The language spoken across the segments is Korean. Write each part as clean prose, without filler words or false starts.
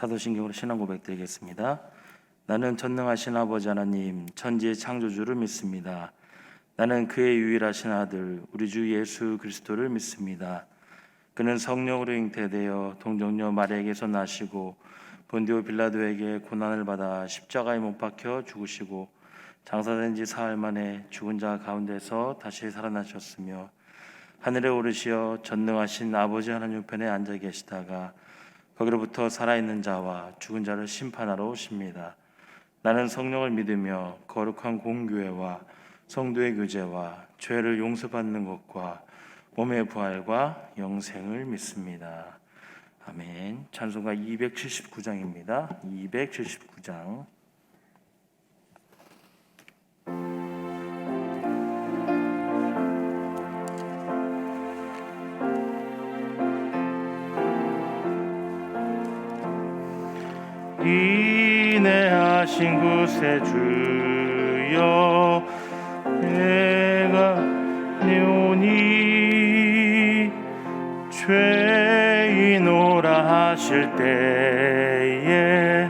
사도신경으로 신앙 고백드리겠습니다. 나는 전능하신 아버지 하나님 천지의 창조주를 믿습니다. 나는 그의 유일하신 아들 우리 주 예수 그리스도를 믿습니다. 그는 성령으로 잉태되어 동정녀 마리아에게서 나시고 본디오 빌라도에게 고난을 받아 십자가에 못 박혀 죽으시고 장사된 지 사흘 만에 죽은 자 가운데서 다시 살아나셨으며 하늘에 오르시어 전능하신 아버지 하나님 우편에 앉아 계시다가 거기로부터 살아있는 자와 죽은 자를 심판하러 오십니다. 나는 성령을 믿으며 거룩한 공교회와 성도의 교제와 죄를 용서받는 것과 몸의 부활과 영생을 믿습니다. 아멘. 찬송가 279장입니다. 279장. 인내하신 구세주여 내가 내오니 죄인오라 하실 때에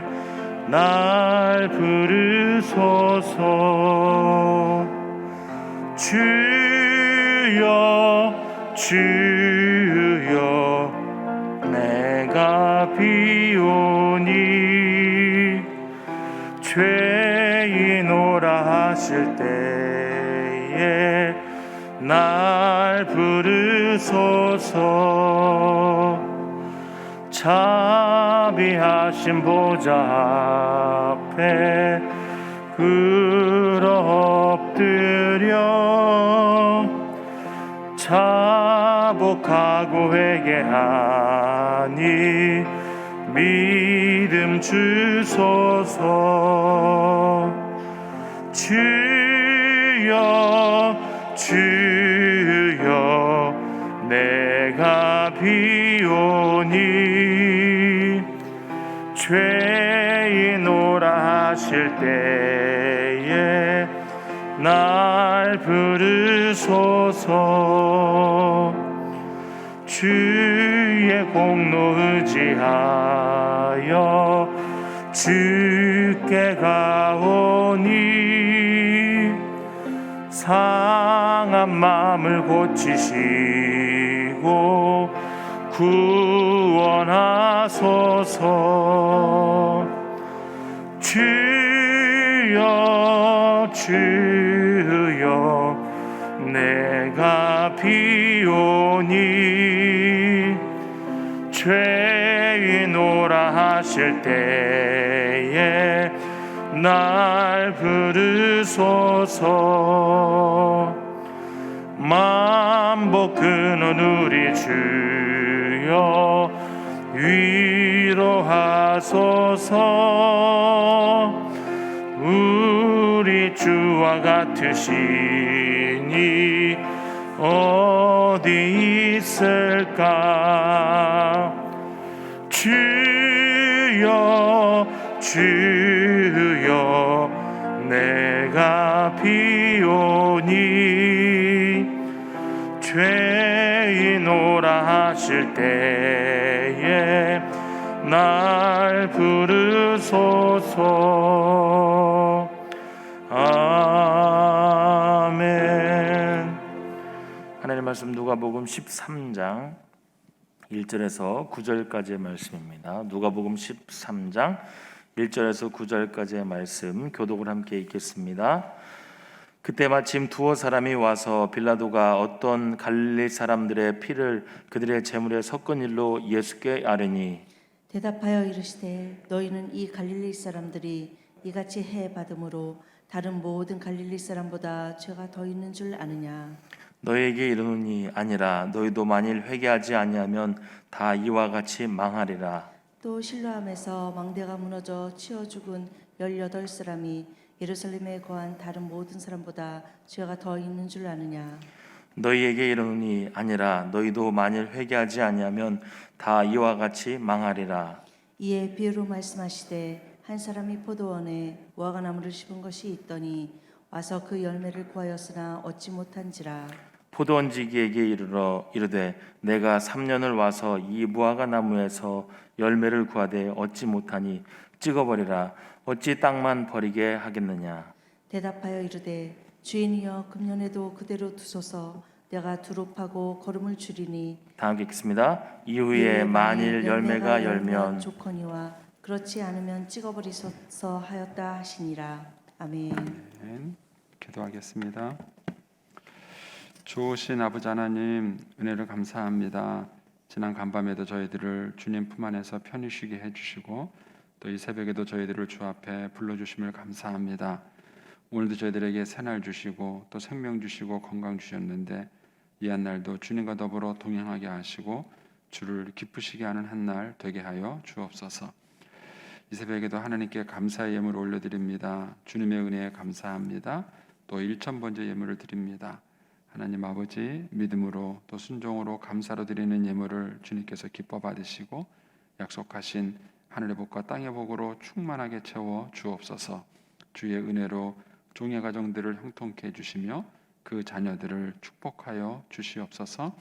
날 부르소서. 주여 주여 내가 비오니 죄인오라 하실 때에 날 부르소서. 자비하신 보좌 앞에 꿇어 엎드려 자복하고 회개하니 믿음 주소서. 주여 주여 내가 비오니 죄인오라 하실 때에 날 부르소서. 주의 공로 의지하여 주께 가오니 상한 마음을 고치시고 구원하소서. 주여 주여 내가 비오니 죄인오라 하실 때에 날 부르소서. 만복 근원 우리 주여 위로하소서. 우리 주와 같으시니 어디 있을까. 주여 주여 내가 비오니 죄인오라 하실 때에 날 부르소서. 아멘. 하나님 말씀 누가복음 13장 1절에서 9절까지의 말씀입니다. 누가복음 13장 1절에서 9절까지의 말씀 교독을 함께 읽겠습니다. 그때 마침 두어 사람이 와서 빌라도가 어떤 갈릴리 사람들의 피를 그들의 제물에 섞은 일로 예수께 아뢰니 대답하여 이르시되 너희는 이 갈릴리 사람들이 이같이 해 받음으로 다른 모든 갈릴리 사람보다 죄가 더 있는 줄 아느냐. 너희에게 이르노니 아니라 너희도 만일 회개하지 아니하면 다 이와 같이 망하리라. 또 실로암에서 망대가 무너져 치어 죽은 18사람이 예루살렘에 거한 다른 모든 사람보다 죄가 더 있는 줄 아느냐. 너희에게 이르노니 아니라 너희도 만일 회개하지 아니하면 다 이와 같이 망하리라. 이에 비유로 말씀하시되 한 사람이 포도원에 무화과나무를 심은 것이 있더니 와서 그 열매를 구하였으나 얻지 못한지라. 포도 얹기에게 이르러 이르되 내가 3년을 와서 이 무화과 나무에서 열매를 구하되 얻지 못하니 찍어버리라. 어찌 땅만 버리게 하겠느냐. 대답하여 이르되 주인이여 금년에도 그대로 두소서. 내가 두릅하고 거름을 줄이니 다 함께 읽겠습니다. 이후에 만일 열매가 열면 좋거니와 그렇지 않으면 찍어버리소서 하였다 하시니라. 아멘. 아멘. 기도하겠습니다. 좋으신 아버지 하나님, 은혜를 감사합니다. 지난 간밤에도 저희들을 주님 품 안에서 편히 쉬게 해주시고 또 이 새벽에도 저희들을 주 앞에 불러주심을 감사합니다. 오늘도 저희들에게 새날 주시고 또 생명 주시고 건강 주셨는데 이 한 날도 주님과 더불어 동행하게 하시고 주를 기쁘시게 하는 한 날 되게 하여 주옵소서. 이 새벽에도 하나님께 감사의 예물을 올려드립니다. 주님의 은혜에 감사합니다. 또 일천번째 예물을 드립니다. 하나님 아버지, 믿음으로 또 순종으로 감사로 드리는 예물을 주님께서 기뻐 받으시고 약속하신 하늘의 복과 땅의 복으로 충만하게 채워 주옵소서. 주의 은혜로 종의 가정들을 형통케 해주시며 그 자녀들을 축복하여 주시옵소서.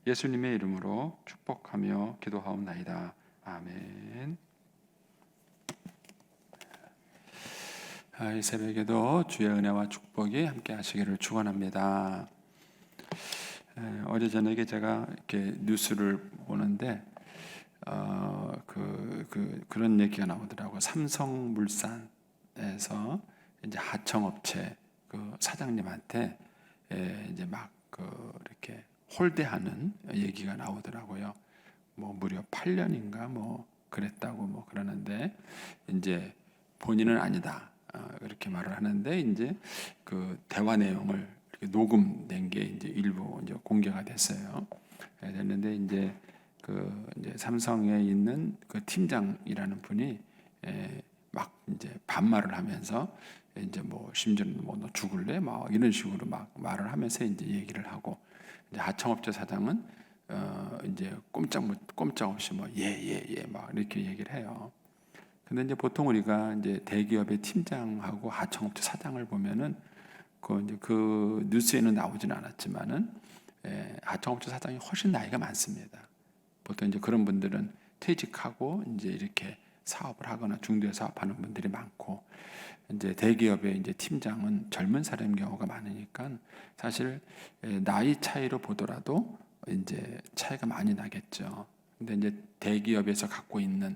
예수님의 이름으로 축복하며 기도하옵나이다. 아멘. 이 새벽에도 주의 은혜와 축복이 함께 하시기를 축원합니다. 어제 저녁에 제가 이렇게 뉴스를 보는데 그런 얘기가 나오더라고요. 삼성물산에서 이제 하청업체 그 사장님한테 이제 막 이렇게 홀대하는 얘기가 나오더라고요. 뭐 무려 8년인가 뭐 그랬다고 뭐 그러는데 이제 본인은 아니다. 그렇게 말을 하는데 이제 그 대화 내용을 이렇게 녹음된 게 이제 일부 이제 공개가 됐어요. 됐는데 이제 이제 삼성에 있는 그 팀장이라는 분이 막 이제 반말을 하면서 이제 뭐 심지어는 뭐 너 죽을래? 막 이런 식으로 막 말을 하면서 이제 얘기를 하고 이제 하청업체 사장은 이제 꼼짝없이 뭐 예 막 이렇게 얘기를 해요. 근데 이제 보통 우리가 이제 대기업의 팀장하고 하청업체 사장을 보면은 그 뉴스에는 나오지는 않았지만은 하청업체 사장이 훨씬 나이가 많습니다. 보통 이제 그런 분들은 퇴직하고 이제 이렇게 사업을 하거나 중도에 사업하는 분들이 많고 이제 대기업의 이제 팀장은 젊은 사람인 경우가 많으니까 사실 나이 차이로 보더라도 이제 차이가 많이 나겠죠. 근데 이제 대기업에서 갖고 있는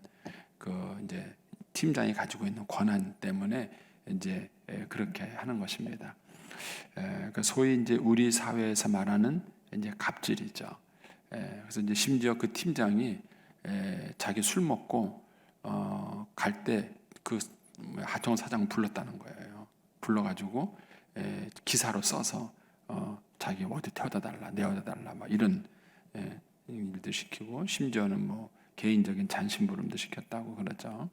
그 이제 팀장이 가지고 있는 권한 때문에 이제 그렇게 하는 것입니다. 그 소위 이제 우리 사회에서 말하는 이제 갑질이죠. 그래서 이제 심지어 그 팀장이 자기 술 먹고 갈 때 그 하청 사장 불렀다는 거예요. 불러가지고 기사로 써서 자기 어디 태워다 달라, 내어다 달라, 막 이런 일도 시키고 심지어는 뭐 개인적인 잔심부름도 시켰다고 그러죠.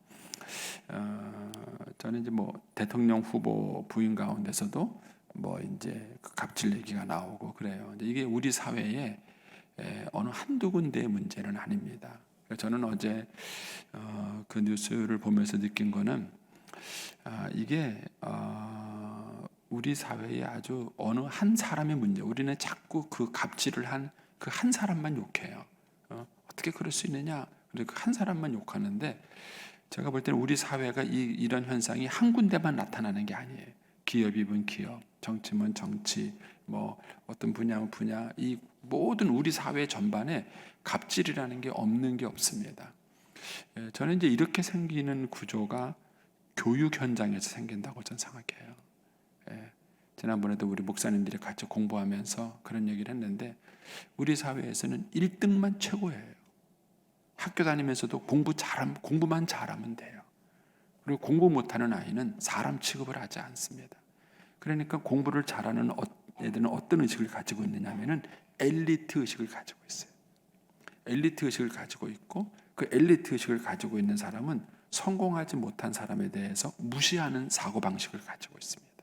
저는 이제 뭐 대통령 후보 부인 가운데서도 뭐 이제 그 갑질 얘기가 나오고 그래요. 이게 우리 사회에 어느 한두 군데의 문제는 아닙니다. 저는 어제 그 뉴스를 보면서 느낀 거는 이게 우리 사회에 아주 어느 한 사람의 문제. 우리는 자꾸 그 갑질을 한 그 한 사람만 욕해요. 어떻게 그럴 수 있느냐? 그 한 사람만 욕하는데 제가 볼 때는 우리 사회가 이런 현상이 한 군데만 나타나는 게 아니에요. 기업이면 기업, 정치면 정치, 뭐 어떤 분야면 분야, 이 모든 우리 사회 전반에 갑질이라는 게 없는 게 없습니다. 저는 이제 이렇게 생기는 구조가 교육 현장에서 생긴다고 저는 생각해요. 지난번에도 우리 목사님들이 같이 공부하면서 그런 얘기를 했는데 우리 사회에서는 1등만 최고예요. 학교 다니면서도 공부만 잘하면 돼요. 그리고 공부 못하는 아이는 사람 취급을 하지 않습니다. 그러니까 공부를 잘하는 애들은 어떤 의식을 가지고 있느냐면은 엘리트 의식을 가지고 있어요. 엘리트 의식을 가지고 있고 그 엘리트 의식을 가지고 있는 사람은 성공하지 못한 사람에 대해서 무시하는 사고방식을 가지고 있습니다.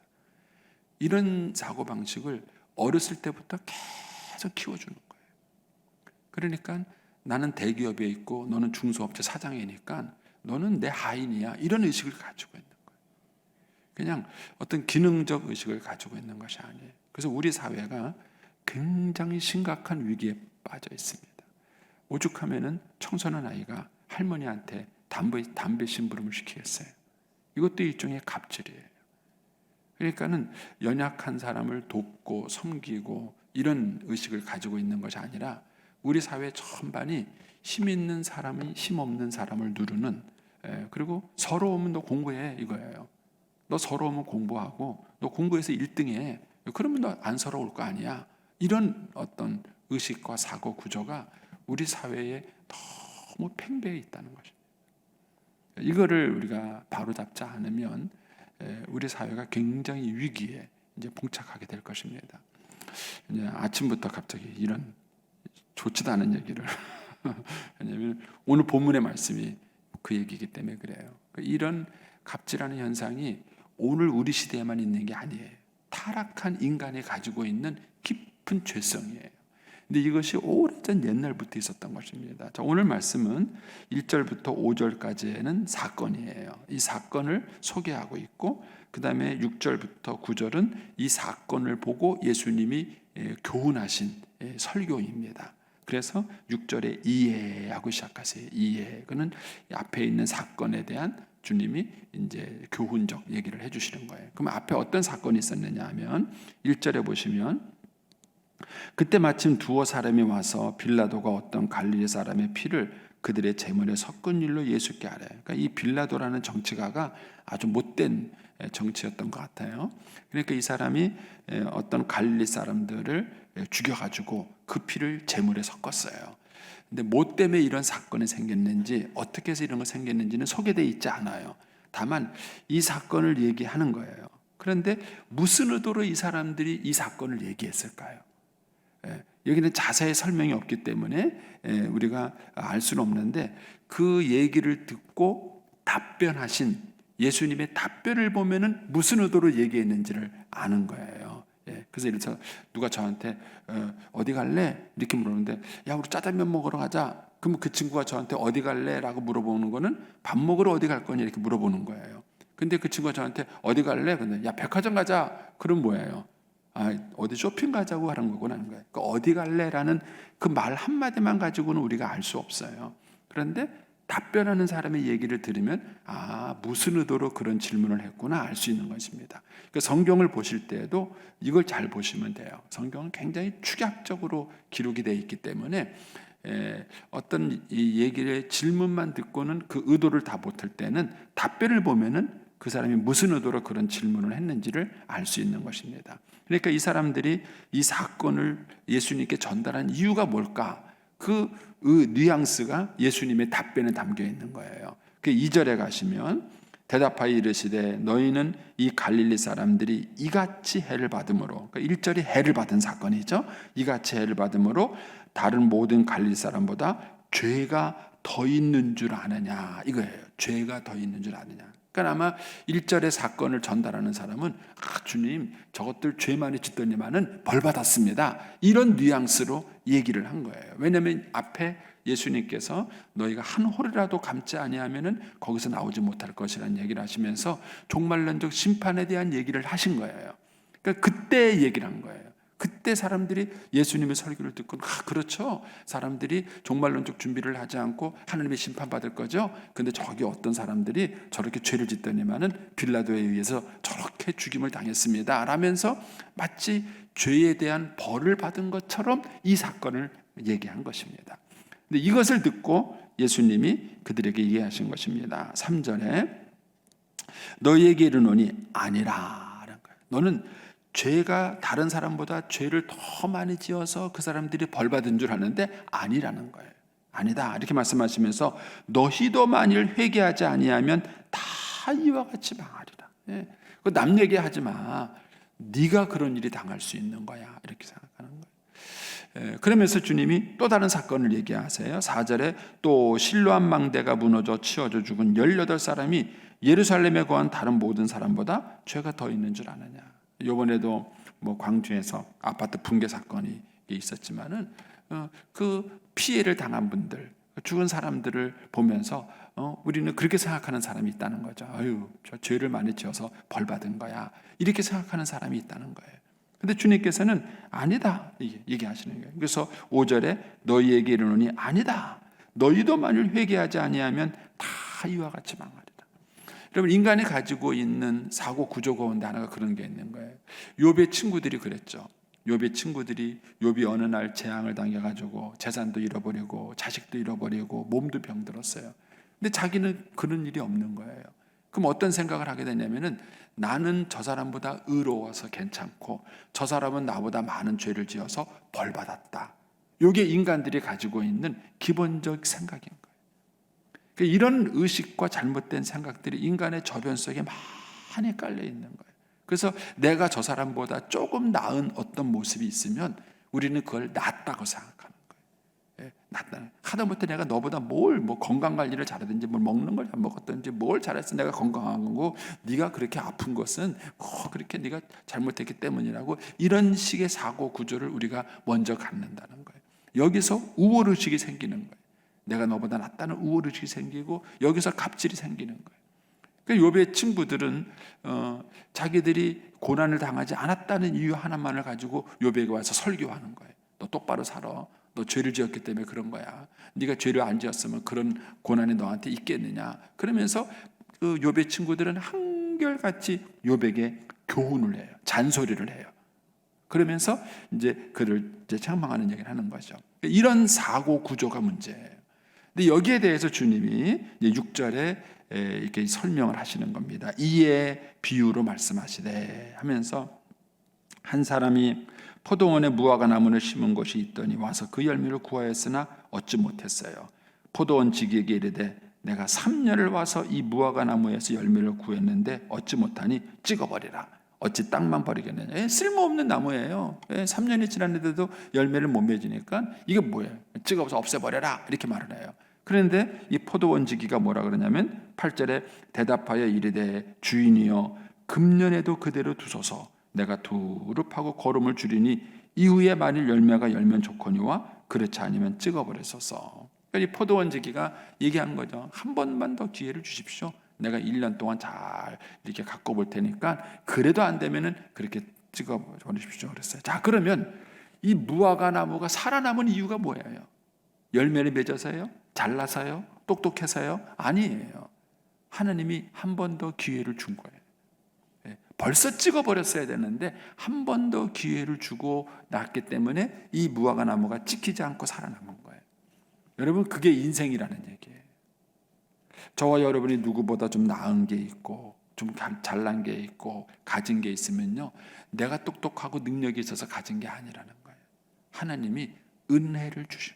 이런 사고방식을 어렸을 때부터 계속 키워주는 거예요. 그러니까 나는 대기업에 있고 너는 중소업체 사장이니까 너는 내 하인이야. 이런 의식을 가지고 있는 거예요. 그냥 어떤 기능적 의식을 가지고 있는 것이 아니에요. 그래서 우리 사회가 굉장히 심각한 위기에 빠져 있습니다. 오죽하면은 청소년 아이가 할머니한테 담배 심부름을 시키겠어요. 이것도 일종의 갑질이에요. 그러니까는 연약한 사람을 돕고 섬기고 이런 의식을 가지고 있는 것이 아니라 우리 사회 전반이 힘 있는 사람이 힘 없는 사람을 누르는, 그리고 서러우면 너 공부해 이거예요. 너 서러우면 공부하고 너 공부해서 1등해. 그러면 너 안 서러울 거 아니야. 이런 어떤 의식과 사고 구조가 우리 사회에 너무 팽배해 있다는 것입니다. 이거를 우리가 바로잡지 않으면 우리 사회가 굉장히 위기에 이제 봉착하게 될 것입니다. 이제 아침부터 갑자기 이런 좋지도 않은 얘기를 왜냐하면 오늘 본문의 말씀이 그 얘기이기 때문에 그래요. 이런 갑질하는 현상이 오늘 우리 시대에만 있는 게 아니에요. 타락한 인간이 가지고 있는 깊은 죄성이에요. 근데 이것이 오래전 옛날부터 있었던 것입니다. 자, 오늘 말씀은 1절부터 5절까지는 사건이에요. 이 사건을 소개하고 있고, 그 다음에 6절부터 9절은 이 사건을 보고 예수님이 교훈하신 설교입니다. 그래서 6절에 이해하고 시작하세요. 이해. 그는 앞에 있는 사건에 대한 주님이 이제 교훈적 얘기를 해주시는 거예요. 그럼 앞에 어떤 사건이 있었느냐 하면 1절에 보시면 그때 마침 두어 사람이 와서 빌라도가 어떤 갈릴리 사람의 피를 그들의 제물에 섞은 일로 예수께 아뢰. 그러니까 이 빌라도라는 정치가가 아주 못된 정치였던 것 같아요. 그러니까 이 사람이 어떤 갈릴리 사람들을 죽여가지고 그 피를 제물에 섞었어요. 근데 뭐 때문에 이런 사건이 생겼는지, 어떻게 해서 이런 거 생겼는지는 소개되어 있지 않아요. 다만 이 사건을 얘기하는 거예요. 그런데 무슨 의도로 이 사람들이 이 사건을 얘기했을까요? 여기는 자세히 설명이 없기 때문에 우리가 알 수는 없는데, 그 얘기를 듣고 답변하신 예수님의 답변을 보면은 무슨 의도로 얘기했는지를 아는 거예요. 그래서 예를 들어서 누가 저한테 어디 갈래? 이렇게 물어보는데, 야 우리 짜장면 먹으러 가자. 그럼 그 친구가 저한테 어디 갈래? 라고 물어보는 거는 밥 먹으러 어디 갈 거냐 이렇게 물어보는 거예요. 근데 그 친구가 저한테 어디 갈래? 근데 야 백화점 가자. 그럼 뭐예요? 어디 쇼핑 가자고 하는 거구나 하는 거예요. 그러니까 어디 갈래라는 그 말 한마디만 가지고는 우리가 알 수 없어요. 그런데 답변하는 사람의 얘기를 들으면 무슨 의도로 그런 질문을 했구나 알 수 있는 것입니다. 그러니까 성경을 보실 때에도 이걸 잘 보시면 돼요. 성경은 굉장히 축약적으로 기록이 되어 있기 때문에 어떤 이 얘기의 질문만 듣고는 그 의도를 다 못할 때는 답변을 보면은 그 사람이 무슨 의도로 그런 질문을 했는지를 알 수 있는 것입니다. 그러니까 이 사람들이 이 사건을 예수님께 전달한 이유가 뭘까? 그 뉘앙스가 예수님의 답변에 담겨 있는 거예요. 그 2절에 가시면 대답하여 이르시되 너희는 이 갈릴리 사람들이 이같이 해를 받음으로, 그러니까 1절이 해를 받은 사건이죠. 이같이 해를 받음으로 다른 모든 갈릴리 사람보다 죄가 더 있는 줄 아느냐 이거예요. 죄가 더 있는 줄 아느냐. 그러니까 아마 1절의 사건을 전달하는 사람은 주님 저것들 죄 많이 짓더니만은 벌 받았습니다. 이런 뉘앙스로 얘기를 한 거예요. 왜냐하면 앞에 예수님께서 너희가 한 홀이라도 감지 아니하면은 거기서 나오지 못할 것이라는 얘기를 하시면서 종말론적 심판에 대한 얘기를 하신 거예요. 그러니까 그때 얘기를 한 거예요. 그때 사람들이 예수님의 설교를 듣고 그렇죠. 사람들이 종말론적 준비를 하지 않고 하나님의 심판받을 거죠. 근데 저기 어떤 사람들이 저렇게 죄를 짓더니만은 빌라도에 의해서 저렇게 죽임을 당했습니다 라면서 마치 죄에 대한 벌을 받은 것처럼 이 사건을 얘기한 것입니다. 근데 이것을 듣고 예수님이 그들에게 얘기하신 것입니다. 3절에 너희에게 이르노니 아니라 라는 거예요. 너는 죄가 다른 사람보다 죄를 더 많이 지어서 그 사람들이 벌 받은 줄 아는데 아니라는 거예요. 아니다 이렇게 말씀하시면서 너희도 만일 회개하지 아니하면 다 이와 같이 망하리라. 남 얘기하지 마. 네가 그런 일이 당할 수 있는 거야 이렇게 생각하는 거예요. 그러면서 주님이 또 다른 사건을 얘기하세요. 4절에 또 실로암 망대가 무너져 치어져 죽은 18사람이 예루살렘에 거한 다른 모든 사람보다 죄가 더 있는 줄 아느냐. 이번에도 뭐 광주에서 아파트 붕괴 사건이 있었지만은 그 피해를 당한 분들, 죽은 사람들을 보면서 우리는 그렇게 생각하는 사람이 있다는 거죠. 저 죄를 많이 지어서 벌 받은 거야. 이렇게 생각하는 사람이 있다는 거예요. 근데 주님께서는 아니다 얘기하시는 거예요. 그래서 5절에 너희에게 이르노니 아니다. 너희도 만일 회개하지 아니하면 다 이와 같이 망하리라. 여러분, 인간이 가지고 있는 사고 구조 가운데 하나가 그런 게 있는 거예요. 욥의 친구들이 그랬죠. 욥의 친구들이 욥이 어느 날 재앙을 당해가지고 재산도 잃어버리고 자식도 잃어버리고 몸도 병들었어요. 근데 자기는 그런 일이 없는 거예요. 그럼 어떤 생각을 하게 되냐면은 나는 저 사람보다 의로워서 괜찮고 저 사람은 나보다 많은 죄를 지어서 벌 받았다. 이게 인간들이 가지고 있는 기본적 생각인 거예요. 그러니까 이런 의식과 잘못된 생각들이 인간의 저변 속에 많이 깔려 있는 거예요. 그래서 내가 저 사람보다 조금 나은 어떤 모습이 있으면 우리는 그걸 낫다고 생각하는 거예요. 낫다. 하다못해 내가 너보다 뭐 건강 관리를 잘하든지 뭘 먹는 걸 잘 먹었든지 뭘 잘해서 내가 건강한 거고 네가 그렇게 아픈 것은 그렇게 네가 잘못했기 때문이라고, 이런 식의 사고 구조를 우리가 먼저 갖는다는 거예요. 여기서 우월의식이 생기는 거예요. 내가 너보다 낫다는 우월의식이 생기고 여기서 갑질이 생기는 거예요. 그러니까 욥의 친구들은 자기들이 고난을 당하지 않았다는 이유 하나만을 가지고 욥에게 와서 설교하는 거예요. 너 똑바로 살아. 너 죄를 지었기 때문에 그런 거야. 네가 죄를 안 지었으면 그런 고난이 너한테 있겠느냐. 그러면서 그 욥의 친구들은 한결같이 욥에게 교훈을 해요. 잔소리를 해요. 그러면서 이제 그를 이제 책망하는 얘기를 하는 거죠. 이런 사고 구조가 문제예요. 근데 여기에 대해서 주님이 6절에 이렇게 설명을 하시는 겁니다. 이에 비유로 말씀하시되 하면서 한 사람이 포도원에 무화과 나무를 심은 곳이 있더니 와서 그 열매를 구하였으나 얻지 못했어요. 포도원 지기에게 이르되 내가 3년을 와서 이 무화과 나무에서 열매를 구했는데 얻지 못하니 찍어버리라. 어찌 땅만 버리겠느냐. 쓸모없는 나무예요. 3년이 지났는데도 열매를 못 맺으니까 이게 뭐예요? 찍어서 없애버려라 이렇게 말을 해요. 그런데 이 포도원 지기가 뭐라 그러냐면 8절에 대답하여 이르되 주인이여 금년에도 그대로 두소서. 내가 두릅하고 거름을 줄이니 이후에 만일 열매가 열면 좋거니와 그렇지 않으면 찍어버리소서. 이 포도원 지기가 얘기한 거죠. 한 번만 더 기회를 주십시오. 내가 1년 동안 잘 이렇게 갖고 볼 테니까 그래도 안 되면은 그렇게 찍어버리십시오 그랬어요. 자, 그러면 이 무화과 나무가 살아남은 이유가 뭐예요? 열매를 맺어서요? 잘나서요? 똑똑해서요? 아니에요. 하나님이 한 번 더 기회를 준 거예요. 벌써 찍어버렸어야 되는데 한 번 더 기회를 주고 났기 때문에 이 무화과 나무가 찍히지 않고 살아남은 거예요. 여러분, 그게 인생이라는 얘기예요. 저와 여러분이 누구보다 좀 나은 게 있고 좀 잘난 게 있고 가진 게 있으면요, 내가 똑똑하고 능력이 있어서 가진 게 아니라는 거예요. 하나님이 은혜를 주신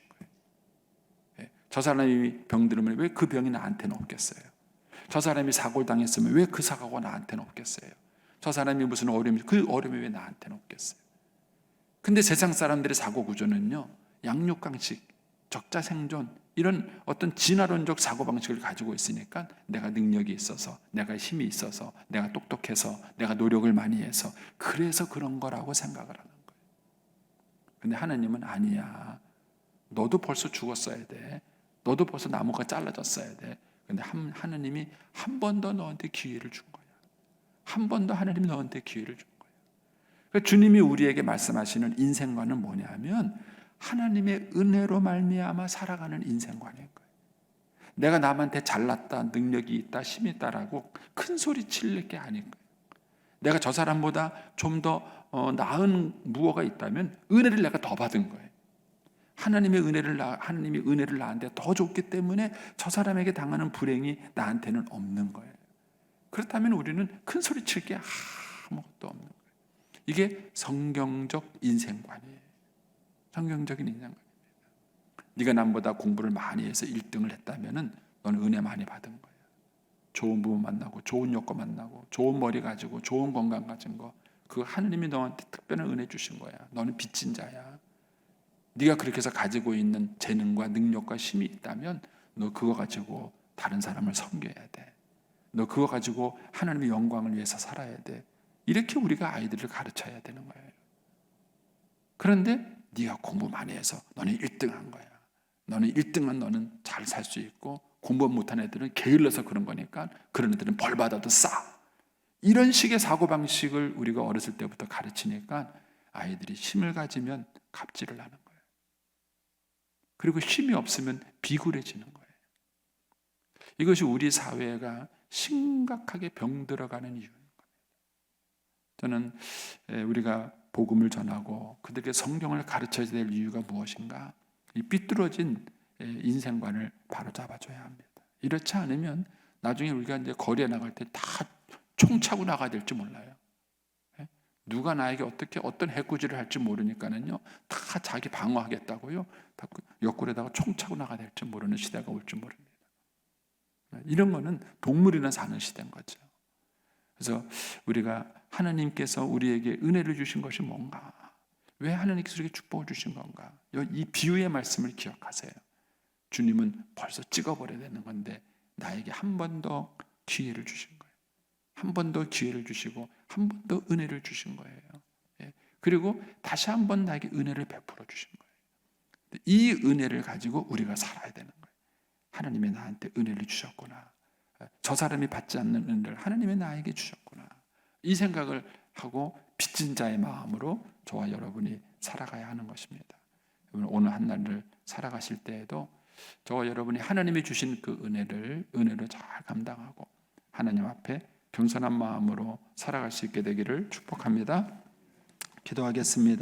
거예요. 저 사람이 병들으면 왜 그 병이 나한테는 없겠어요? 저 사람이 사고를 당했으면 왜 그 사고가 나한테는 없겠어요? 저 사람이 무슨 어려움이, 그 어려움이 왜 나한테는 없겠어요? 근데 세상 사람들의 사고 구조는요, 양육강식, 적자생존, 이런 어떤 진화론적 사고방식을 가지고 있으니까 내가 능력이 있어서, 내가 힘이 있어서, 내가 똑똑해서, 내가 노력을 많이 해서 그래서 그런 거라고 생각을 하는 거예요. 근데 하나님은 아니야. 너도 벌써 죽었어야 돼. 너도 벌써 나무가 잘라졌어야 돼. 근데 하나님이 한 번 더 너한테 기회를 준 거야. 한 번 더 하나님이 너한테 기회를 준 거예요. 그러니까 주님이 우리에게 말씀하시는 인생관은 뭐냐면 하나님의 은혜로 말미암아 살아가는 인생관인 거예요. 내가 남한테 잘났다, 능력이 있다, 힘이 있다라고 큰 소리 칠 게 아닌 거예요. 내가 저 사람보다 좀 더 나은 무엇가 있다면 은혜를 내가 더 받은 거예요. 하나님이 은혜를 나한테 더 줬기 때문에 저 사람에게 당하는 불행이 나한테는 없는 거예요. 그렇다면 우리는 큰 소리 칠 게 아무것도 없는 거예요. 이게 성경적 인생관이에요. 성경적인 인생관입니다. 네가 남보다 공부를 많이 해서 1등을 했다면 너는 은혜 많이 받은 거예요. 좋은 부모 만나고 좋은 여고 만나고 좋은 머리 가지고 좋은 건강 가진 거, 그거 하나님이 너한테 특별한 은혜 주신 거야. 너는 빚진 자야. 네가 그렇게 해서 가지고 있는 재능과 능력과 힘이 있다면 너 그거 가지고 다른 사람을 섬겨야 돼. 너 그거 가지고 하나님의 영광을 위해서 살아야 돼. 이렇게 우리가 아이들을 가르쳐야 되는 거예요. 그런데 네가 공부 많이 해서 너는 1등한 거야. 너는 1등은 너는 잘 살 수 있고 공부 못한 애들은 게을러서 그런 거니까 그런 애들은 벌 받아도 싸. 이런 식의 사고방식을 우리가 어렸을 때부터 가르치니까 아이들이 힘을 가지면 갑질을 하는 거예요. 그리고 힘이 없으면 비굴해지는 거예요. 이것이 우리 사회가 심각하게 병들어가는 이유인 겁니다. 저는 우리가 복음을 전하고 그들에게 성경을 가르쳐야 될 이유가 무엇인가? 이 삐뚤어진 인생관을 바로잡아줘야 합니다. 이렇지 않으면 나중에 우리가 이제 거리에 나갈 때 다 총차고 나가야 될지 몰라요. 누가 나에게 어떤 해코지를 할지 모르니까는요, 다 자기 방어하겠다고요, 다 옆구리에다가 총차고 나가야 될지 모르는 시대가 올지 모릅니다. 이런 거는 동물이나 사는 시대인 거죠. 그래서 우리가 하나님께서 우리에게 은혜를 주신 것이 뭔가? 왜 하나님께서 우리에게 축복을 주신 건가? 이 비유의 말씀을 기억하세요. 주님은 벌써 찍어버려야 되는 건데 나에게 한 번 더 기회를 주신 거예요. 한 번 더 기회를 주시고 한 번 더 은혜를 주신 거예요. 그리고 다시 한 번 나에게 은혜를 베풀어 주신 거예요. 이 은혜를 가지고 우리가 살아야 되는 거예요. 하나님이 나한테 은혜를 주셨구나. 저 사람이 받지 않는 은혜를 하나님이 나에게 주셨구나. 이 생각을 하고 빚진 자의 마음으로 저와 여러분이 살아가야 하는 것입니다. 오늘 한 날을 살아가실 때에도 저와 여러분이 하나님이 주신 그 은혜를 잘 감당하고 하나님 앞에 겸손한 마음으로 살아갈 수 있게 되기를 축복합니다. 기도하겠습니다.